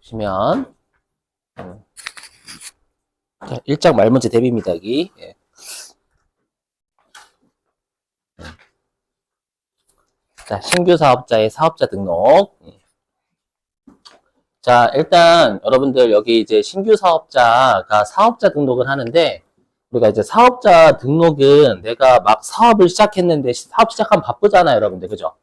보시면, 자, 1장 말문제 대비입니다, 여기. 예. 자, 신규 사업자의 사업자 등록. 자, 일단 여러분들 여기 이제 신규 사업자가 사업자 등록을 하는데, 우리가 이제 사업자 등록은 내가 막 사업을 시작했는데, 사업 시작하면 바쁘잖아요, 여러분들. 그죠?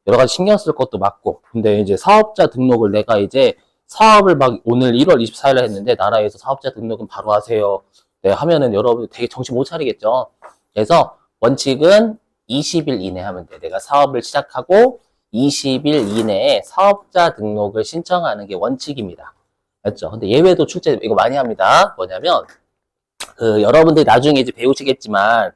여러 가지 신경 쓸 것도 많고. 근데 이제 사업자 등록을 내가 이제 사업을 막 오늘 1월 24일에 했는데, 나라에서 사업자 등록은 바로 하세요. 네, 하면은 여러분 되게 정신 못 차리겠죠? 그래서 원칙은 20일 이내 하면 돼. 내가 사업을 시작하고 20일 이내에 사업자 등록을 신청하는 게 원칙입니다. 맞죠? 근데 예외도 출제, 이거 많이 합니다. 뭐냐면, 여러분들이 나중에 이제 배우시겠지만,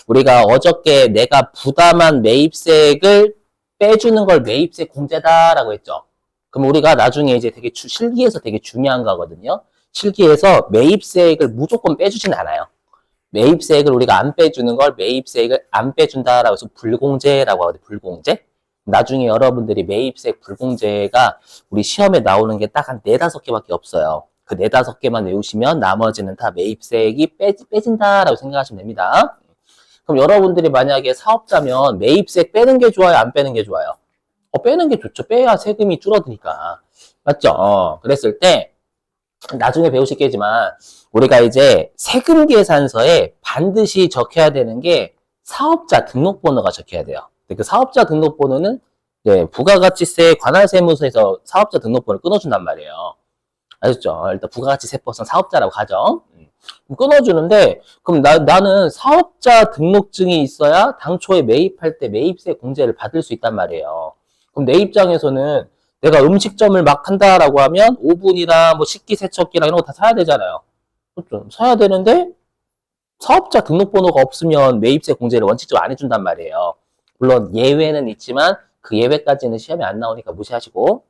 우리가 어저께 내가 부담한 매입세액을 빼주는 걸 매입세 공제다라고 했죠. 그럼 우리가 나중에 이제 되게 실기에서 되게 중요한 거거든요. 실기에서 매입세액을 무조건 빼주진 않아요. 매입세액을 우리가 안 빼주는 걸 매입세액을 안 빼준다라고 해서 불공제라고 하거든요. 불공제. 나중에 여러분들이 매입세액 불공제가 우리 시험에 나오는 게 딱 한 4-5개밖에 없어요. 그 4-5개만 외우시면 나머지는 다 매입세액이 빼진다라고 생각하시면 됩니다. 그럼 여러분들이 만약에 사업자면 매입세액 빼는 게 좋아요? 안 빼는 게 좋아요? 빼는 게 좋죠. 빼야 세금이 줄어드니까. 맞죠? 그랬을 때 나중에 배우시겠지만 우리가 이제 세금 계산서에 반드시 적혀야 되는 게 사업자 등록번호가 적혀야 돼요. 그 사업자 등록번호는 부가가치세 관할세무서에서 사업자 등록번호를 끊어준단 말이에요. 아셨죠? 일단 부가가치세법상 사업자라고 가정. 끊어주는데 그럼 나는 사업자 등록증이 있어야 당초에 매입할 때 매입세 공제를 받을 수 있단 말이에요. 그럼 내 입장에서는 내가 음식점을 막 한다라고 하면 오븐이랑 뭐 식기세척기랑 이런 거 다 사야 되잖아요. 그렇죠? 사야 되는데 사업자 등록번호가 없으면 매입세 공제를 원칙적으로 안 해준단 말이에요. 물론 예외는 있지만 그 예외까지는 시험에 안 나오니까 무시하시고.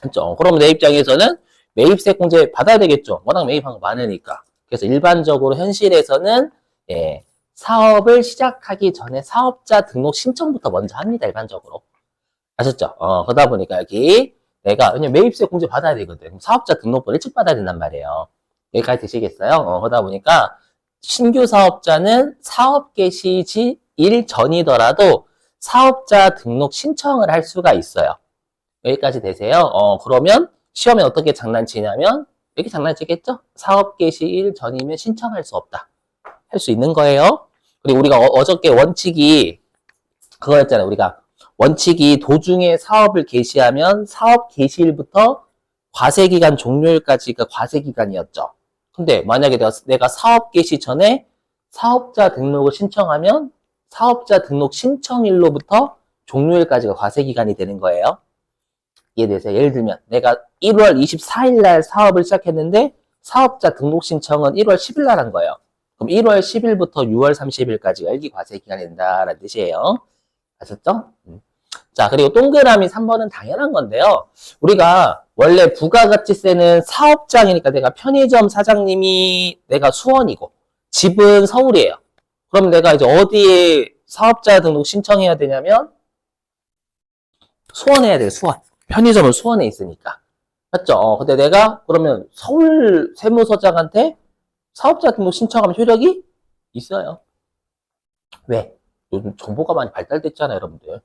그렇죠? 그럼 내 입장에서는 매입세 공제 받아야 되겠죠. 워낙 매입한 거 많으니까. 그래서 일반적으로 현실에서는 사업을 시작하기 전에 사업자 등록 신청부터 먼저 합니다. 일반적으로. 아셨죠? 그러다 보니까 여기 내가 왜냐면 매입세 공제 받아야 되거든. 사업자 등록번호 일찍 받아야 된단 말이에요. 여기까지 되시겠어요? 그러다 보니까 신규 사업자는 사업 개시 시 일 전이더라도 사업자 등록 신청을 할 수가 있어요. 여기까지 되세요? 그러면 시험에 어떻게 장난치냐면 이렇게 장난치겠죠? 사업 개시 일 전이면 신청할 수 없다. 할 수 있는 거예요. 그리고 우리가 어저께 원칙이 그거였잖아요. 우리가 원칙이 도중에 사업을 개시하면 사업 개시일부터 과세기간 종료일까지가 과세기간이었죠. 근데 만약에 내가 사업 개시 전에 사업자 등록을 신청하면 사업자 등록 신청일로부터 종료일까지가 과세기간이 되는 거예요. 이해되세요? 예를 들면 내가 1월 24일 날 사업을 시작했는데 사업자 등록 신청은 1월 10일 날 한 거예요. 그럼 1월 10일부터 6월 30일까지가 일기 과세기간이 된다라는 뜻이에요. 아셨죠? 자, 그리고 동그라미 3번은 당연한 건데요. 우리가 원래 부가가치세는 사업장이니까 내가 편의점 사장님이 내가 수원이고 집은 서울이에요. 그럼 내가 이제 어디에 사업자 등록 신청해야 되냐면 수원해야 돼요. 수원. 편의점은 수원에 있으니까. 맞죠? 근데 내가 그러면 서울 세무서장한테 사업자 등록 신청하면 효력이 있어요. 왜? 요즘 정보가 많이 발달됐잖아요, 여러분들.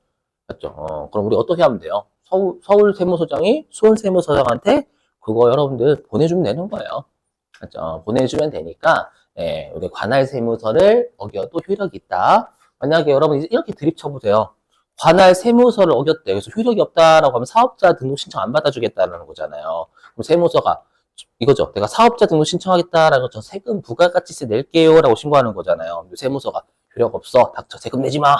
맞죠? 그럼 우리 어떻게 하면 돼요? 서울 세무서장이 수원 세무서장한테 그거 여러분들 보내주면 되는 거예요. 맞죠? 보내주면 되니까, 우리 관할 세무서를 어겨도 효력이 있다. 만약에 여러분 이렇게 드립 쳐보세요. 관할 세무서를 어겼대. 그래서 효력이 없다라고 하면 사업자 등록 신청 안 받아주겠다는 거잖아요. 그럼 세무서가 이거죠. 내가 사업자 등록 신청하겠다라는 거 저 세금 부가가치세 낼게요 라고 신고하는 거잖아요. 세무서가 효력 없어. 닥쳐. 세금 내지 마.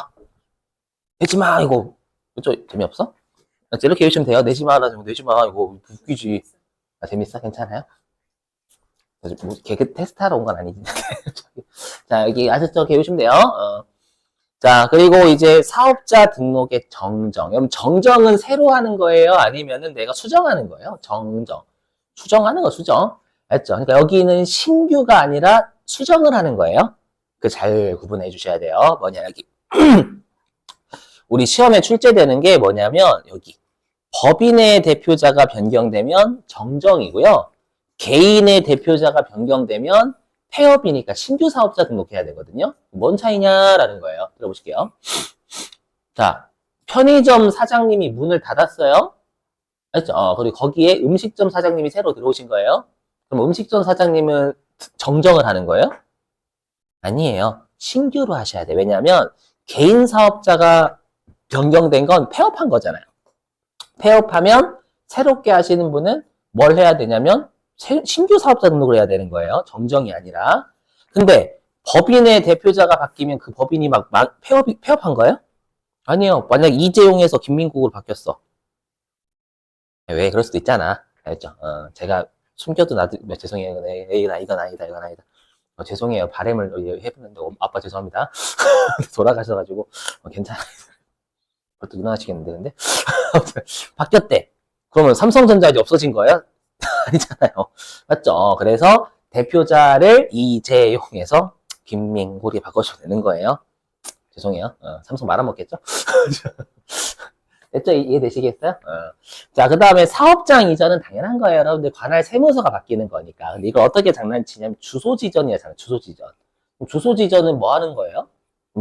내지 마. 이거 그쵸? 재미없어? 이렇게 외우시면 돼요. 내지 마라. 내지 마. 이거 웃기지. 재밌어? 괜찮아요? 뭐 개그 테스트하러 온 건 아니지. 자, 여기 아셨죠? 이렇게 외우시면 돼요. 자, 그리고 이제 사업자 등록의 정정. 그럼 정정은 새로 하는 거예요? 아니면은 내가 수정하는 거예요? 정정. 수정하는 거, 수정. 알죠? 그러니까 여기는 신규가 아니라 수정을 하는 거예요. 그 잘 구분해 주셔야 돼요. 뭐냐, 여기. 우리 시험에 출제되는 게 뭐냐면, 여기. 법인의 대표자가 변경되면 정정이고요. 개인의 대표자가 변경되면 폐업이니까 신규 사업자 등록해야 되거든요. 뭔 차이냐라는 거예요. 들어보실게요. 자, 편의점 사장님이 문을 닫았어요. 알죠? 그리고 거기에 음식점 사장님이 새로 들어오신 거예요. 그럼 음식점 사장님은 정정을 하는 거예요? 아니에요. 신규로 하셔야 돼. 왜냐하면 개인 사업자가 변경된 건 폐업한 거잖아요. 폐업하면 새롭게 하시는 분은 뭘 해야 되냐면 신규 사업자 등록을 해야 되는 거예요. 정정이 아니라. 근데 법인의 대표자가 바뀌면 그 법인이 막 폐업한 거예요? 아니에요. 만약 이재용에서 김민국으로 바뀌었어. 왜 그럴 수도 있잖아. 알죠? 제가 숨겨도 죄송해요. 이건 아니다. 죄송해요. 바램을 해보는데 아빠 죄송합니다. 돌아가셔가지고 괜찮아요. 그것도 일어나시겠는데 근데 바뀌었대. 그러면 삼성전자 이제 없어진 거예요? 아니잖아요. 맞죠? 그래서 대표자를 이재용에서 김민국이 바꿔주면 되는 거예요. 죄송해요. 삼성 말아먹겠죠? 됐죠? 이해되시겠어요? 자, 그 다음에 사업장 이전은 당연한 거예요. 여러분들 관할 세무서가 바뀌는 거니까. 근데 이걸 어떻게 장난치냐면 주소 지전이잖아요. 주소 지전. 주소 지전은 뭐 하는 거예요?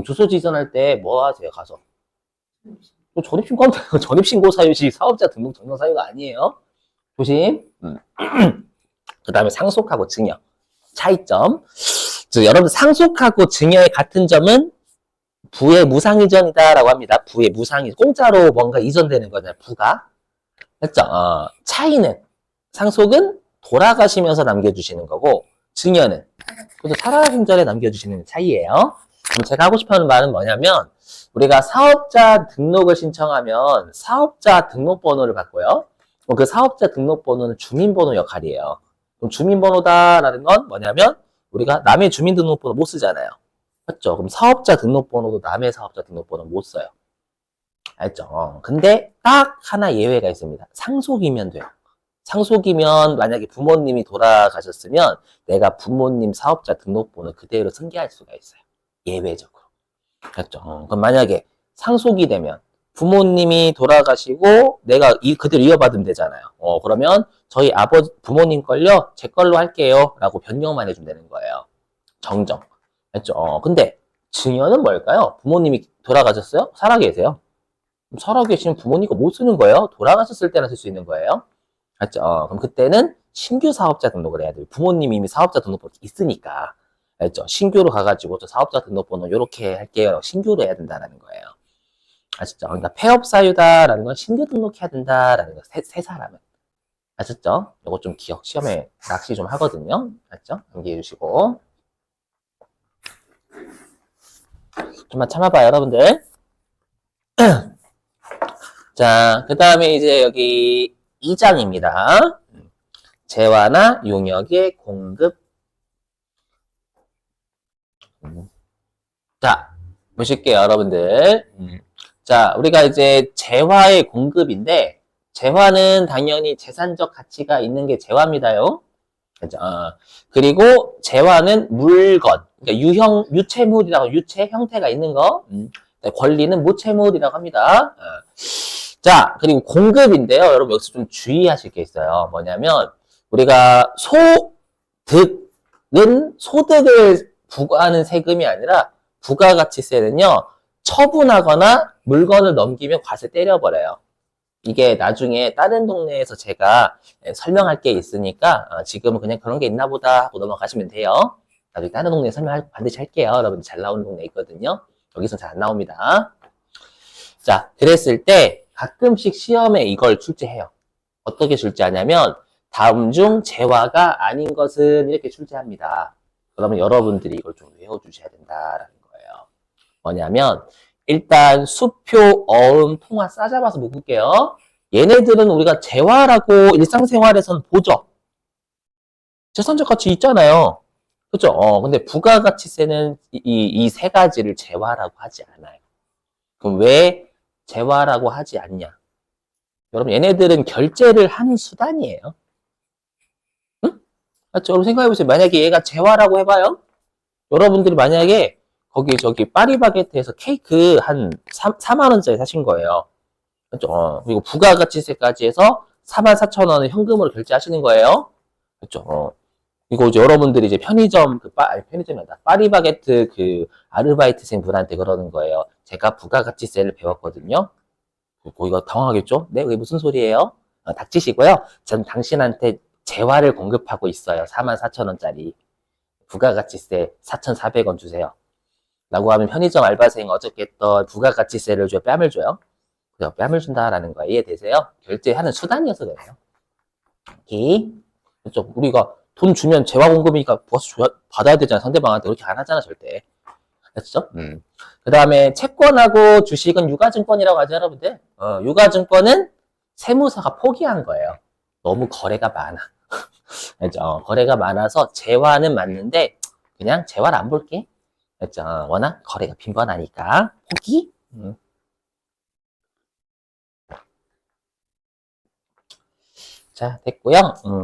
주소 지전할 때 뭐 하세요? 가서. 전입신고 사유지 사업자 등록 정정 사유가 아니에요. 조심. 그 다음에 상속하고 증여. 차이점. 여러분 상속하고 증여의 같은 점은 부의 무상이전이다라고 합니다. 부의 무상이 공짜로 뭔가 이전되는 거잖아요. 부가. 맞죠? 차이는 상속은 돌아가시면서 남겨주시는 거고 증여는 그래서 살아가신 전에 남겨주시는 차이예요. 그럼 제가 하고 싶어하는 말은 뭐냐면 우리가 사업자 등록을 신청하면 사업자 등록번호를 받고요. 그 사업자 등록번호는 주민번호 역할이에요. 그럼 주민번호다라는 건 뭐냐면 우리가 남의 주민등록번호 못 쓰잖아요. 맞죠? 그럼 사업자 등록번호도 남의 사업자 등록번호 못 써요. 알죠? 근데 딱 하나 예외가 있습니다. 상속이면 돼요. 상속이면 만약에 부모님이 돌아가셨으면 내가 부모님 사업자 등록번호 그대로 승계할 수가 있어요. 예외적으로. 알죠? 그럼 만약에 상속이 되면 부모님이 돌아가시고 내가 그대로 이어받으면 되잖아요. 그러면 저희 부모님 걸요 제 걸로 할게요 라고 변경만 해주면 되는 거예요. 정정. 알죠? 근데 증여는 뭘까요? 부모님이 돌아가셨어요? 살아계세요? 살아계시면 부모님 거 못 쓰는 거예요. 돌아가셨을 때나 쓸 수 있는 거예요. 알죠? 그럼 그때는 신규 사업자 등록을 해야 돼요. 부모님이 이미 사업자 등록번호 있으니까. 알죠? 신규로 가가지고 저 사업자 등록번호 이렇게 할게요. 신규로 해야 된다는 거예요. 아셨죠? 그러니까 폐업 사유다라는 건 신규 등록해야 된다라는 거. 새 사람은. 아셨죠? 이거 좀 시험에 낚시 좀 하거든요. 알죠? 암기해 주시고. 좀만 참아봐요, 여러분들. 자, 그 다음에 이제 여기 2장입니다. 재화나 용역의 공급. 자, 보실게요, 여러분들. 자, 우리가 이제 재화의 공급인데, 재화는 당연히 재산적 가치가 있는 게 재화입니다요. 그죠? 그리고 재화는 물건, 그러니까 유채물이라고 유채 형태가 있는 거. 권리는 무채물이라고 합니다. 자, 그리고 공급인데요. 여러분 여기서 좀 주의하실 게 있어요. 뭐냐면 우리가 소득은 소득을 부과하는 세금이 아니라 부가가치세는요. 처분하거나 물건을 넘기면 과세 때려버려요. 이게 나중에 다른 동네에서 제가 설명할 게 있으니까 지금은 그냥 그런 게 있나 보다 하고 넘어가시면 돼요. 나중에 다른 동네에 설명 반드시 할게요. 여러분 잘 나오는 동네 있거든요. 여기서 잘 안 나옵니다. 자, 그랬을 때 가끔씩 시험에 이걸 출제해요. 어떻게 출제하냐면 다음 중 재화가 아닌 것은 이렇게 출제합니다. 그러면 여러분들이 이걸 좀 외워주셔야 된다라는 거예요. 뭐냐면 일단 수표, 어음, 통화 싸잡아서 묶을게요. 얘네들은 우리가 재화라고 일상생활에서는 보죠. 재산적 가치 있잖아요. 그죠? 근데 부가가치세는 이 세 가지를 재화라고 하지 않아요. 그럼 왜 재화라고 하지 않냐? 여러분, 얘네들은 결제를 하는 수단이에요. 응? 맞죠? 여러분 생각해보세요. 만약에 얘가 재화라고 해봐요. 여러분들이 만약에 거기 파리바게트에서 케이크 한 4만원짜리 사신 거예요. 그렇죠? 그리고 부가가치세까지 해서 44,000원을 현금으로 결제하시는 거예요. 그렇죠? 이거 이제 여러분들이 이제 편의점, 아니, 편의점이 아니라 파리바게트 아르바이트생 분한테 그러는 거예요. 제가 부가가치세를 배웠거든요. 그리고 이거 당황하겠죠? 네, 그게 무슨 소리예요? 닥치시고요. 전 당신한테 재화를 공급하고 있어요. 44,000원짜리. 부가가치세 4,400원 주세요. 라고 하면 편의점 알바생 어저께 했던 부가가치세를 줘요? 뺨을 줘요? 그죠? 뺨을 준다라는 거 이해되세요? 결제하는 수단이어서 그래요. 오케이. 그렇죠? 우리가 돈 주면 재화 공급이니까 받아야 되잖아. 상대방한테 그렇게 안 하잖아, 절대. 그렇죠? 그 다음에 채권하고 주식은 유가증권이라고 하죠, 여러분들. 유가증권은 세무사가 포기한 거예요. 너무 거래가 많아. 그렇죠? 거래가 많아서 재화는 맞는데 그냥 재화를 안 볼게. 그렇죠? 워낙 거래가 빈번하니까 포기. 자, 됐고요.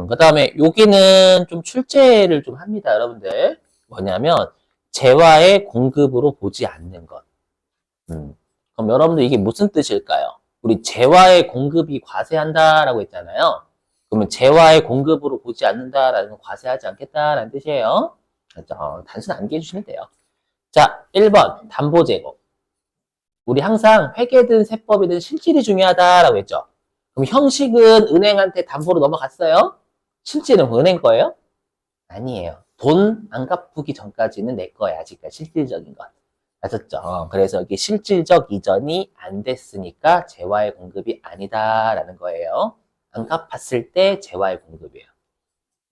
그 다음에 여기는 좀 출제를 좀 합니다, 여러분들. 뭐냐면 재화의 공급으로 보지 않는 것. 그럼 여러분들 이게 무슨 뜻일까요? 우리 재화의 공급이 과세한다라고 했잖아요. 그러면 재화의 공급으로 보지 않는다라는 건 과세하지 않겠다라는 뜻이에요. 그렇죠? 단순 암기해 주시면 돼요. 자, 1번 담보 제거. 우리 항상 회계든 세법이든 실질이 중요하다라고 했죠. 그럼 형식은 은행한테 담보로 넘어갔어요? 실질은 은행 거예요? 아니에요. 돈 안 갚기 전까지는 내 거야. 아직까지 실질적인 건. 아셨죠? 그래서 이게 실질적 이전이 안 됐으니까 재화의 공급이 아니다라는 거예요. 안 갚았을 때 재화의 공급이에요.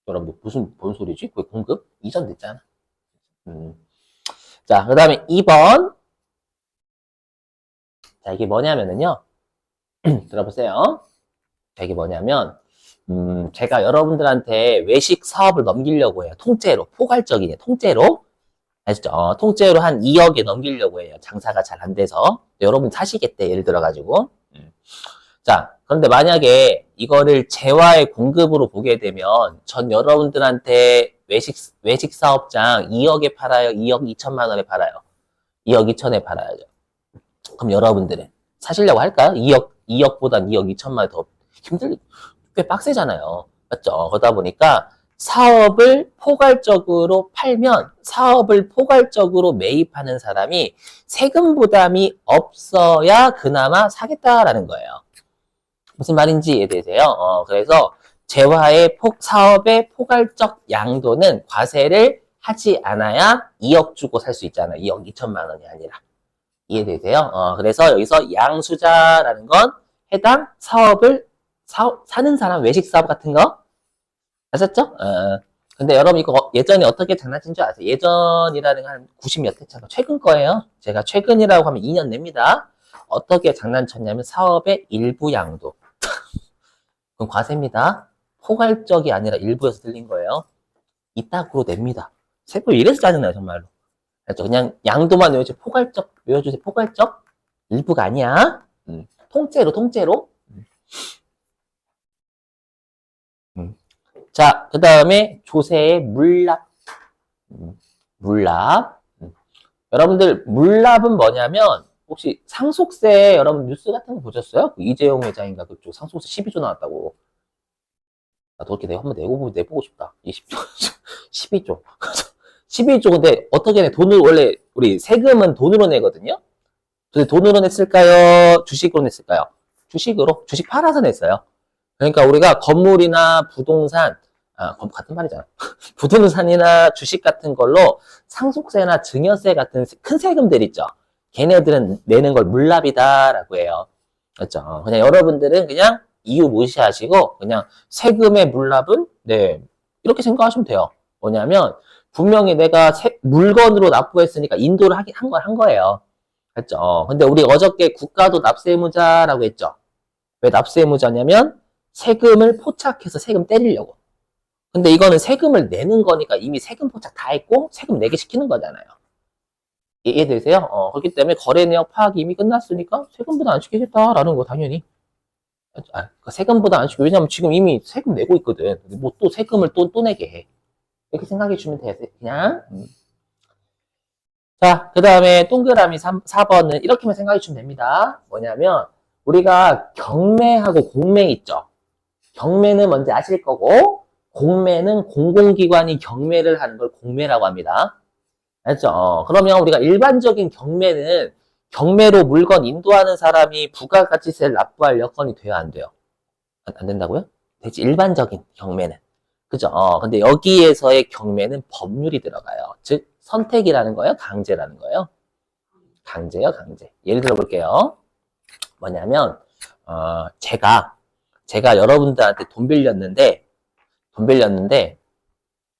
여러분 뭔 소리지? 그 공급? 이전 됐잖아. 자, 그 다음에 2번. 자, 이게 뭐냐면은요. 들어보세요. 자, 이게 뭐냐면 제가 여러분들한테 외식 사업을 넘기려고 해요. 통째로. 포괄적이네. 통째로. 아시죠? 통째로 한 2억에 넘기려고 해요. 장사가 잘 안 돼서. 여러분 사시겠대. 예를 들어가지고. 자, 그런데 만약에 이거를 재화의 공급으로 보게 되면 전 여러분들한테 외식 사업장 2억에 팔아요? 2억 2천만 원에 팔아요? 2억 2천에 팔아야죠. 그럼 여러분들은 사시려고 할까요? 2억보단 2억 2천만 원 더 꽤 빡세잖아요. 맞죠? 그러다 보니까 사업을 포괄적으로 팔면 사업을 포괄적으로 매입하는 사람이 세금 부담이 없어야 그나마 사겠다라는 거예요. 무슨 말인지 이해되세요? 그래서 사업의 포괄적 양도는 과세를 하지 않아야 2억 주고 살 수 있잖아요. 2억 2천만 원이 아니라. 이해되세요? 그래서 여기서 양수자라는 건 해당 사는 사람 외식 사업 같은 거 아셨죠? 근데 여러분 이거 예전에 어떻게 장난친 줄 아세요? 예전이라는 건 한 90몇 회 차가 최근 거예요. 제가 최근이라고 하면 2년 냅니다. 어떻게 장난쳤냐면 사업의 일부 양도. 그럼 과세입니다. 포괄적이 아니라 일부에서 들린 거예요. 이따구로 냅니다. 세법 이래서 짜증나요, 정말로. 그렇죠? 그냥 양도만 외워주세요. 포괄적 외워주세요. 포괄적 일부가 아니야. 통째로. 자, 그 다음에 조세의 물납. 물납. 여러분들 물납은 뭐냐면 혹시 상속세 여러분 뉴스 같은 거 보셨어요? 그 이재용 회장인가 그쪽 상속세 12조 나왔다고. 나도 그렇게 내가 한번 내보고 싶다. 20조, 12조. 12조 근데 어떻게 내 돈을 원래 우리 세금은 돈으로 내거든요. 근데 돈으로 냈을까요? 주식으로 냈을까요? 주식으로 주식 팔아서 냈어요. 그러니까 우리가 건물이나 부동산 같은 말이잖아. 부동산이나 주식 같은 걸로 상속세나 증여세 같은 큰 세금들 있죠. 걔네들은 내는 걸 물납이다라고 해요. 그렇죠. 그냥 여러분들은 그냥 이유 무시하시고 그냥 세금의 물납은 네 이렇게 생각하시면 돼요. 뭐냐면 분명히 내가 물건으로 납부했으니까 인도를 한 거예요. 그렇죠. 근데 우리 어저께 국가도 납세의무자라고 했죠. 왜 납세의무자냐면 세금을 포착해서 세금 때리려고. 근데 이거는 세금을 내는 거니까 이미 세금 포착 다 했고 세금 내게 시키는 거잖아요. 이해되세요? 그렇기 때문에 거래 내역 파악이 이미 끝났으니까 세금보다 안 시키겠다라는 거 당연히. 세금보다 안 시켜. 왜냐면 지금 이미 세금 내고 있거든. 뭐 또 세금을 또 내게 해. 이렇게 생각해 주면 돼요. 그냥. 자, 그 다음에 동그라미 4번은 이렇게만 생각해 주면 됩니다. 뭐냐면 우리가 경매하고 공매 있죠. 경매는 뭔지 아실 거고, 공매는 공공기관이 경매를 하는 걸 공매라고 합니다. 알죠? 그러면 우리가 일반적인 경매는 경매로 물건 인도하는 사람이 부가가치세를 납부할 여건이 돼야 안 돼요? 안 된다고요? 되지, 일반적인 경매는. 그죠? 근데 여기에서의 경매는 법률이 들어가요. 즉, 선택이라는 거예요? 강제라는 거예요? 강제요, 강제. 예를 들어 볼게요. 뭐냐면, 제가 여러분들한테 돈 빌렸는데,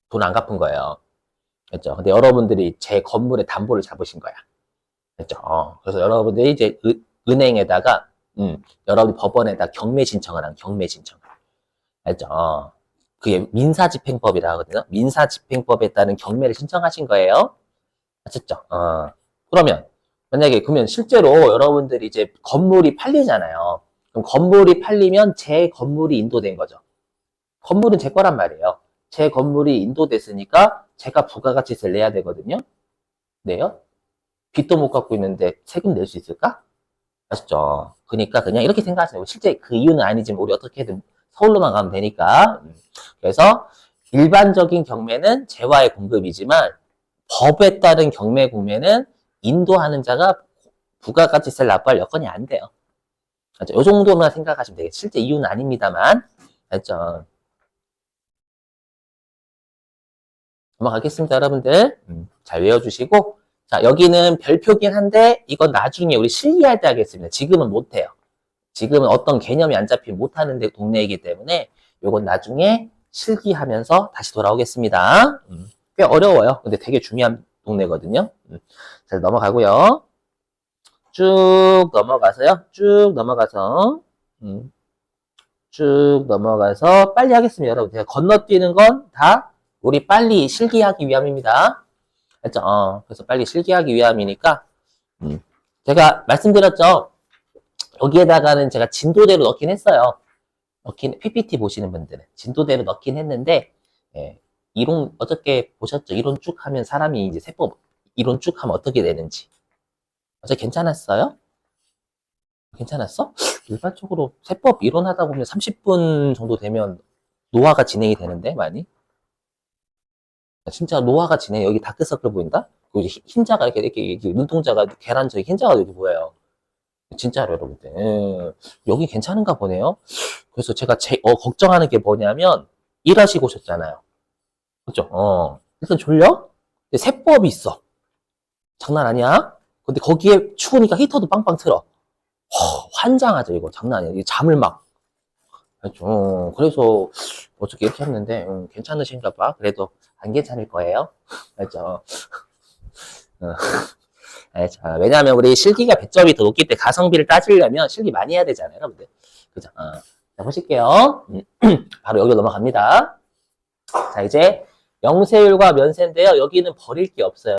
돈 안 갚은 거예요. 그죠? 근데 여러분들이 제 건물에 담보를 잡으신 거야. 그죠? 그래서 여러분들이 이제 은행에다가, 여러분 법원에다 경매 신청을 한 경매 신청. 알죠? 그게 민사집행법이라 하거든요. 민사집행법에 따른 경매를 신청하신 거예요. 아셨죠? 그러면, 만약에, 그러면 실제로 여러분들이 이제 건물이 팔리잖아요. 그럼 건물이 팔리면 제 건물이 인도된 거죠. 건물은 제 거란 말이에요. 제 건물이 인도됐으니까 제가 부가가치세를 내야 되거든요. 네요? 빚도 못 갚고 있는데 세금 낼 수 있을까? 아셨죠? 그러니까 그냥 이렇게 생각하세요. 실제 그 이유는 아니지만 우리 어떻게든 서울로만 가면 되니까. 그래서 일반적인 경매는 재화의 공급이지만 법에 따른 경매 공매는 인도하는 자가 부가가치세를 납부할 여건이 안 돼요. 이 정도만 생각하시면 되겠죠. 실제 이유는 아닙니다만. 알죠? 넘어가겠습니다, 여러분들. 잘 외워주시고. 자, 여기는 별표긴 한데, 이건 나중에 우리 실기할 때 하겠습니다. 지금은 못해요. 지금은 어떤 개념이 안 잡히면 못하는 동네이기 때문에, 요건 나중에 실기하면서 다시 돌아오겠습니다. 꽤 어려워요. 근데 되게 중요한 동네거든요. 자, 넘어가고요. 쭉 넘어가서요. 쭉 넘어가서 빨리 하겠습니다, 여러분. 제가 건너뛰는 건 다 우리 빨리 실기하기 위함입니다. 알죠? 그래서 빨리 실기하기 위함이니까 제가 말씀드렸죠. 여기에다가는 제가 진도대로 넣긴 했어요. PPT 보시는 분들은 진도대로 넣긴 했는데 예, 이론 어떻게 보셨죠? 이론 쭉 하면 사람이 이제 세법 이론 쭉 하면 어떻게 되는지 어제 괜찮았어요? 괜찮았어? 일반적으로 세법 이론 하다 보면 30분 정도 되면 노화가 진행이 되는데 많이 진짜 노화가 진행. 여기 다크서클 보인다? 그 흰자가 이렇게 눈동자가 계란적인 흰자가 여기 보여요. 진짜로 여러분들. 여기 괜찮은가 보네요. 그래서 제가 걱정하는 게 뭐냐면 일하시고 오셨잖아요. 그죠? 일단 졸려? 근데 세법이 있어. 장난 아니야? 근데 거기에 추우니까 히터도 빵빵 틀어. 환장하죠 이거. 장난 아니야. 잠을 막. 그래서 어떻게 이렇게 했는데 괜찮으신가 봐. 그래도 안 괜찮을 거예요. 알죠? 알죠? 왜냐하면 우리 실기가 100점이 더 높기 때문에 가성비를 따지려면 실기 많이 해야 되잖아요, 여러분들. 그죠? 자, 보실게요. 바로 여기로 넘어갑니다. 자, 이제 영세율과 면세인데요. 여기는 버릴 게 없어요.